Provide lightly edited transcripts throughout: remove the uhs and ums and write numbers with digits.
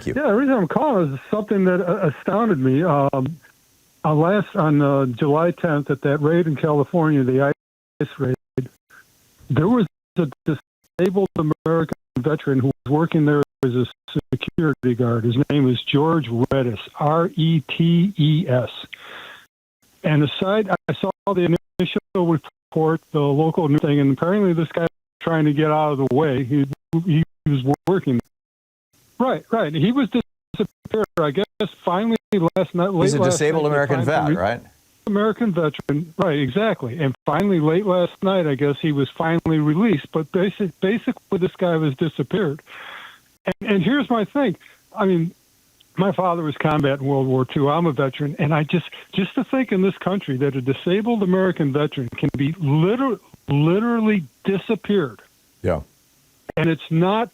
you. Yeah, the reason I'm calling is something that astounded me. On July 10th at that raid in California, the ICE raid, there was a disabled American veteran who was working there as a security guard. His name is George Rettes, R-E-T-E-S. And aside, I saw the initial report, the local news thing, and apparently this guy was trying to get out of the way. He was working. Right. He was disappeared, I guess, finally last night. He's a disabled American vet, right? American veteran, right, exactly. And finally, late last night, I guess he was finally released. But basically, this guy was disappeared. And here's my thing. I mean, my father was combat in World War II. I'm a veteran. And I just to think in this country that a disabled American veteran can be literally disappeared. Yeah. And it's not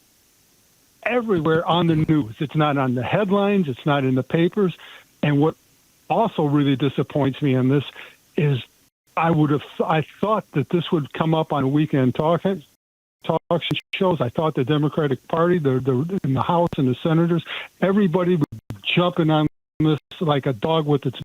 everywhere on the news. It's not on the headlines. It's not in the papers. And what also really disappoints me in this is I thought that this would come up on weekend talk shows. I thought the Democratic Party, in the House and the senators, everybody would jump in on this like a dog with its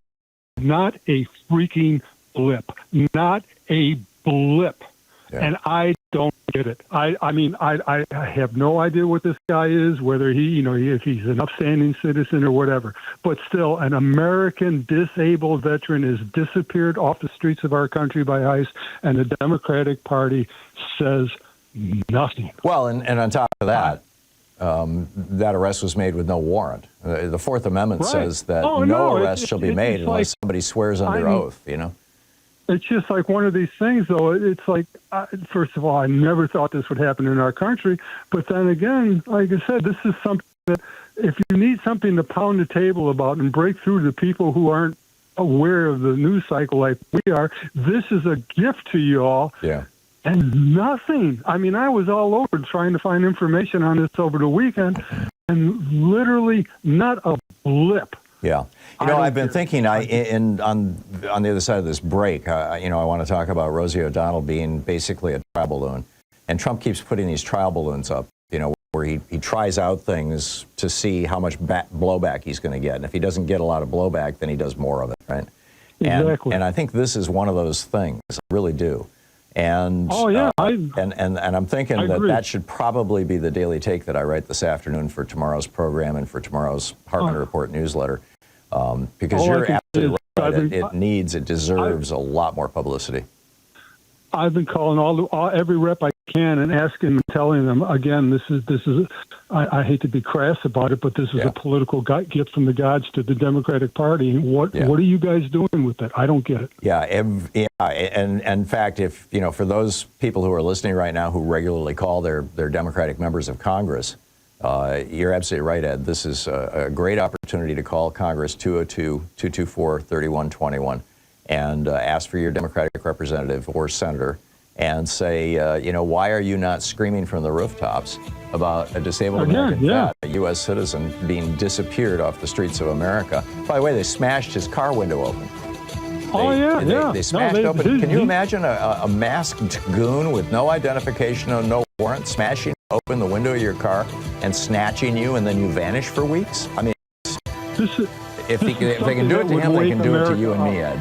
not a freaking blip. Not a blip. Yeah. And I don't get it. I mean, I have no idea what this guy is, whether if he's an upstanding citizen or whatever. But still, an American disabled veteran is disappeared off the streets of our country by ICE, and the Democratic Party says nothing. Well, and on top of that, that arrest was made with no warrant. The Fourth Amendment says that no arrest shall be made unless somebody swears under oath, It's just like one of these things, though. It's like, first of all, I never thought this would happen in our country. But then again, like I said, this is something that if you need something to pound the table about and break through to people who aren't aware of the news cycle like we are, this is a gift to you all. Yeah. And nothing. I mean, I was all over trying to find information on this over the weekend, and literally not a blip. Yeah. I've been thinking on the other side of this break, I want to talk about Rosie O'Donnell being basically a trial balloon. And Trump keeps putting these trial balloons up, where he tries out things to see how much blowback he's going to get. And if he doesn't get a lot of blowback, then he does more of it, right? Exactly. And I think this is one of those things. I really do. And I'm thinking that should probably be the daily take that I write this afternoon for tomorrow's program and for tomorroww Hartmann Report newsletter. Because you're absolutely right. It deserves a lot more publicity. I've been calling every rep I can and asking and telling them again. This is. I hate to be crass about it, but this is a political gift from the gods to the Democratic Party. What are you guys doing with it? I don't get it. Yeah, and in fact, if for those people who are listening right now who regularly call their Democratic members of Congress, you're absolutely right, Ed. This is a great opportunity to call Congress 202-224-3121 and ask for your Democratic representative or senator and say, why are you not screaming from the rooftops about a disabled American vet, a U.S. citizen, being disappeared off the streets of America? By the way, they smashed his car window open. They smashed open. Can you imagine a masked goon with no identification or no warrant smashing open the window of your car and snatching you, and then you vanish for weeks? I mean, if they can do it to him, they can do it to you and me, Ed.